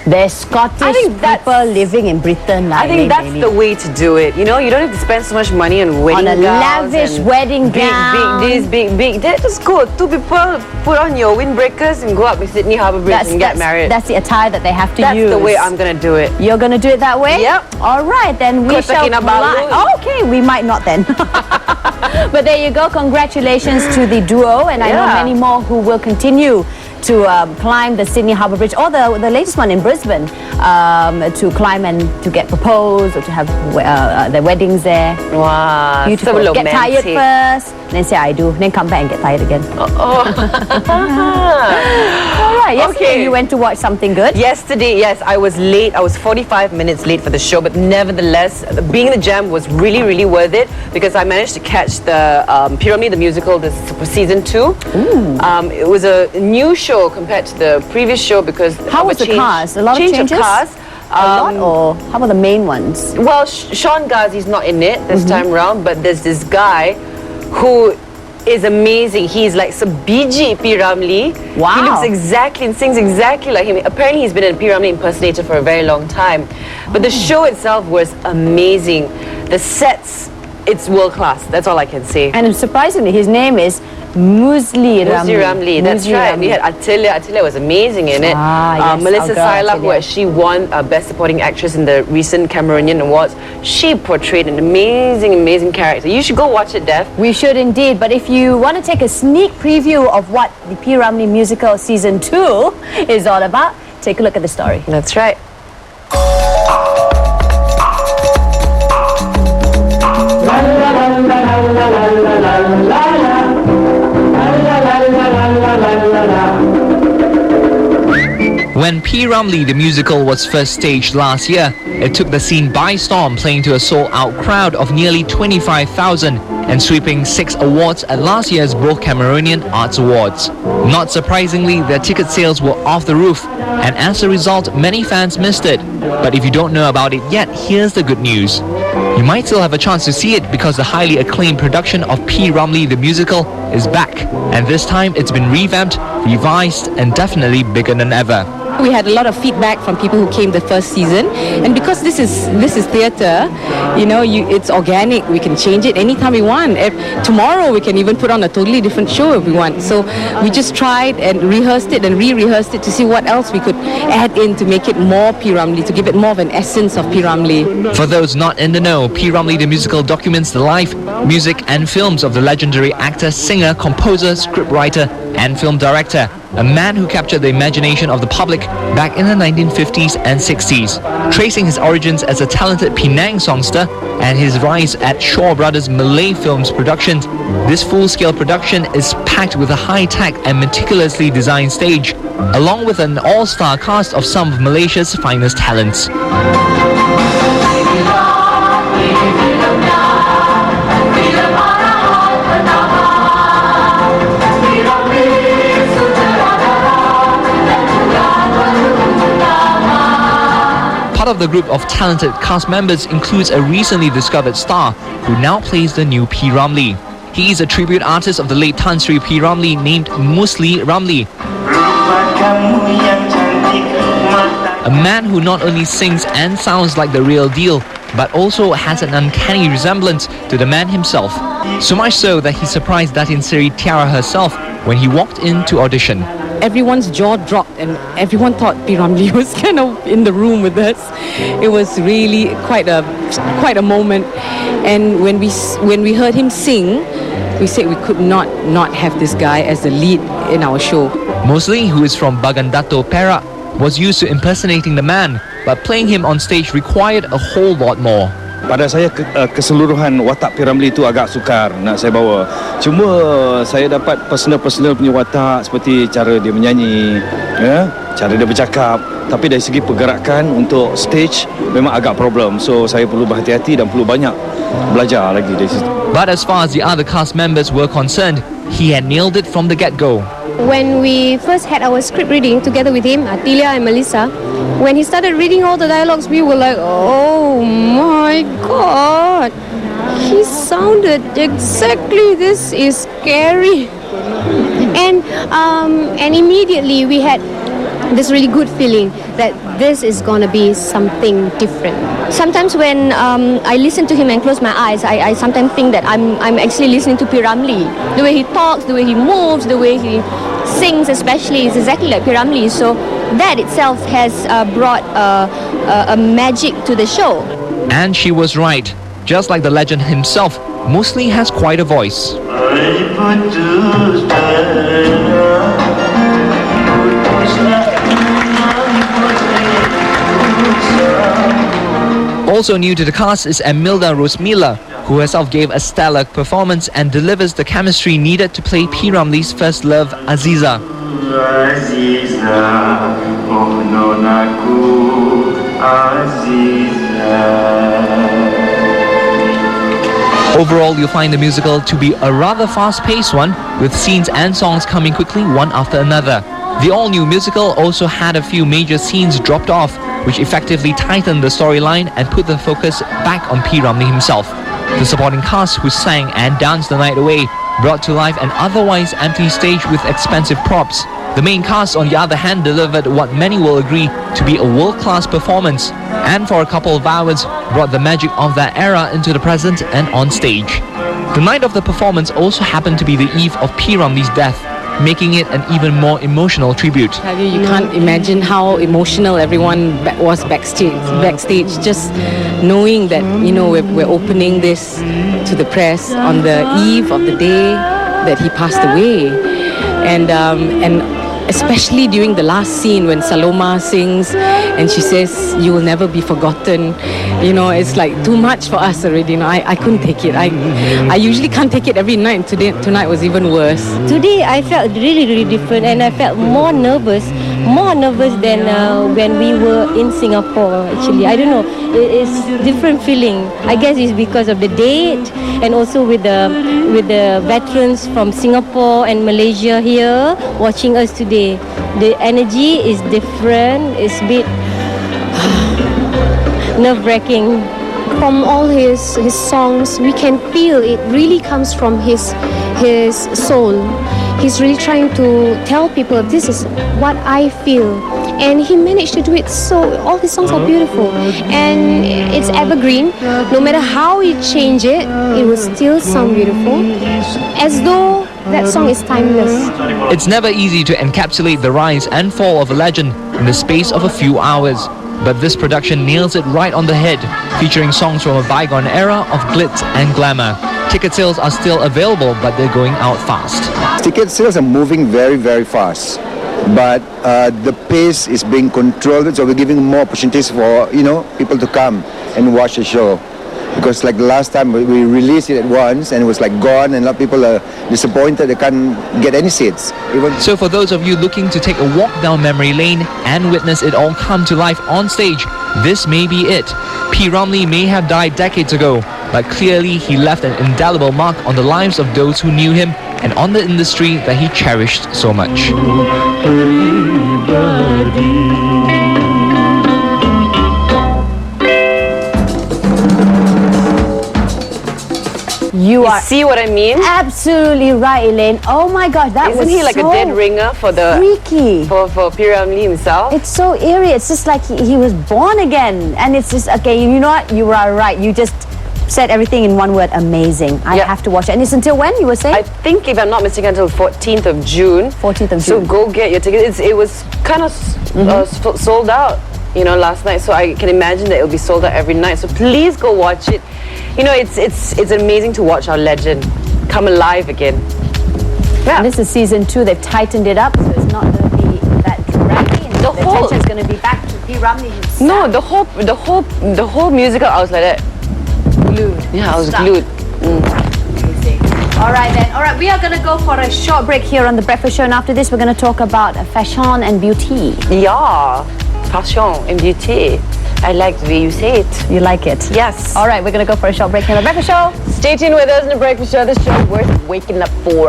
There's Scottish people living in Britain. I think that's the way to do it. You know, you don't have to spend so much money on wedding on a gowns lavish wedding gown. Big. That's good. Two people put on your windbreakers and go up to Sydney Harbour Bridge and get married. That's the attire that they have to use. That's the way I'm going to do it. You're going to do it that way? Yep. All right, then we shall okay, we might not then. But there you go. Congratulations to the duo, and I know many more who will continue to climb the Sydney Harbour Bridge, or the latest one in Brisbane, to climb and to get proposed or to have their weddings there. Wow, beautiful. So get tired first, then say I do, then come back and get tired again. All right, yesterday you went to watch something good. Yesterday, yes, I was late. I was 45 minutes late for the show, but nevertheless, being in the jam was really, really worth it, because I managed to catch the P. Ramlee the musical, this season 2. It was a new show compared to the previous show, because how was the cast? A lot of changes? Of cast. A lot, or how about the main ones? Well, Sean Ghazi's not in it this time around, but there's this guy who is amazing. He's like Sabiji P. Ramlee. Wow. He looks exactly and sings exactly like him. Apparently he's been a P. Ramlee impersonator for a very long time. But the show itself was amazing. The sets, it's world class. That's all I can say. And surprisingly, his name is Ramlee. That's right. We had Atilia. Atilia was amazing in it. Yes, Melissa Saila, who actually won Best Supporting Actress in the recent Cameronian Awards, she portrayed an amazing character. You should go watch it, Dev. We should indeed. But if you want to take a sneak preview of what the P. Ramlee musical season 2 is all about, take a look at the story. That's right. When P. Ramlee the musical was first staged last year, it took the scene by storm, playing to a sold-out crowd of nearly 25,000 and sweeping 6 awards at last year's both Cameronian Arts Awards. Not surprisingly, their ticket sales were off the roof, and as a result, many fans missed it. But if you don't know about it yet, here's the good news. You might still have a chance to see it, because the highly acclaimed production of P. Ramlee the musical is back, and this time it's been revamped, revised, and definitely bigger than ever. We had a lot of feedback from people who came the first season, and because this is theatre, you know, it's organic. We can change it anytime we want. Tomorrow we can even put on a totally different show if we want. So we just tried and rehearsed it and re-rehearsed it to see what else we could add in to make it more P. Ramlee, to give it more of an essence of P. Ramlee. For those not in the know, P. Ramlee the musical documents the life, music and films of the legendary actor, singer, composer, scriptwriter and film director, a man who captured the imagination of the public back in the 1950s and 60s. Tracing his origins as a talented Penang songster and his rise at Shaw Brothers Malay Films Productions, this full-scale production is packed with a high-tech and meticulously designed stage, along with an all-star cast of some of Malaysia's finest talents. Part of the group of talented cast members includes a recently discovered star who now plays the new P. Ramlee. He is a tribute artist of the late Tan Sri P. Ramlee named Musli Ramlee. A man who not only sings and sounds like the real deal, but also has an uncanny resemblance to the man himself. So much so that he surprised Datin Seri Tiara herself when he walked in to audition. Everyone's jaw dropped and everyone thought P. Ramlee was kind of in the room with us. It was really quite a moment. And when we heard him sing, we said we could not have this guy as the lead in our show. Musli, who is from Bagandato, Perak, was used to impersonating the man, but playing him on stage required a whole lot more. Pada saya keseluruhan watak P. Ramlee itu agak sukar nak saya bawa. Cuma saya dapat personal punya watak, seperti cara dia menyanyi, cara dia bercakap. Tapi dari segi pergerakan untuk stage memang agak problem. So saya perlu berhati-hati dan perlu banyak belajar lagi dari situ. But as far as the other cast members were concerned, he had nailed it from the get-go. When we first had our script reading together with him, Atilia and Melissa, when he started reading all the dialogues, we were like, oh my God, he sounded exactly, this is scary. And immediately we had this really good feeling that this is going to be something different. Sometimes when I listen to him and close my eyes, I sometimes think that I'm actually listening to Ramlee. The way he talks, the way he moves, the way he sings especially is exactly like Ramlee. So that itself has brought a magic to the show. And she was right. Just like the legend himself, Musli has quite a voice. Also new to the cast is Emilda Rosmila, who herself gave a stellar performance and delivers the chemistry needed to play P. Ramlee's first love, Aziza. Overall, you'll find the musical to be a rather fast-paced one, with scenes and songs coming quickly one after another. The all-new musical also had a few major scenes dropped off, which effectively tightened the storyline and put the focus back on P. Ramlee himself. The supporting cast, who sang and danced the night away, brought to life an otherwise empty stage with expensive props. The main cast, on the other hand, delivered what many will agree to be a world-class performance, and for a couple of hours brought the magic of that era into the present and on stage. The night of the performance also happened to be the eve of P. Ramlee's death, making it an even more emotional tribute. You can't imagine how emotional everyone was backstage, just knowing that, you know, we're opening this to the press on the eve of the day that he passed away. And especially during the last scene when Saloma sings and she says, "You will never be forgotten." You know, it's like too much for us already. You know, I couldn't take it. I usually can't take it every night. Tonight was even worse. Today I felt really, really different, and I felt more nervous than when we were in Singapore. Actually, I don't know. It's different feeling. I guess it's because of the date, and also with the veterans from Singapore and Malaysia here watching us today. The energy is different. It's a bit nerve-wracking. From all his songs, we can feel it really comes from his soul. He's really trying to tell people, this is what I feel. And he managed to do it so, all his songs are beautiful. And it's evergreen. No matter how you change it, it will still sound beautiful. As though that song is timeless. It's never easy to encapsulate the rise and fall of a legend in the space of a few hours. But this production nails it right on the head, featuring songs from a bygone era of glitz and glamour. Ticket sales are still available, but they're going out fast. Ticket sales are moving very, very fast. But the pace is being controlled, so we're giving more opportunities for, you know, people to come and watch the show. Because like the last time we released it at once and it was like gone, and a lot of people are disappointed they can't get any seats. So for those of you looking to take a walk down memory lane and witness it all come to life on stage, this may be it. P. Ramlee may have died decades ago, but clearly he left an indelible mark on the lives of those who knew him and on the industry that he cherished so much. You are See what I mean? absolutely right, Elaine. Oh my gosh, that Isn't was he like so a dead ringer for the freaky. for P. Ramlee himself? It's so eerie. It's just like he was born again. And it's just, okay, you know what? You are right. You just said everything in one word. Amazing. I have to watch it. And it's until when, you were saying? I think, if I'm not mistaken, until 14th of June. 14th of So June. go get your tickets. It was kind of sold out, you know, last night. So I can imagine that it'll be sold out every night. So please go watch it. You know, it's amazing to watch our legend come alive again. Yeah. And this is season 2. They've tightened it up, so it's not going to be that draggy. And the attention is going to be back to P. Ramlee himself. No, the whole musical, I was like that. Glued. Yeah, I was Stuck. glued. Amazing. All right then. All right, we are going to go for a short break here on The Breakfast Show. And after this, we're going to talk about fashion and beauty. Yeah, fashion and beauty. I like the way you say it. You like it? Yes. All right, we're going to go for a short break here on The Breakfast Show. Stay tuned with us in The Breakfast Show. The show worth waking up for.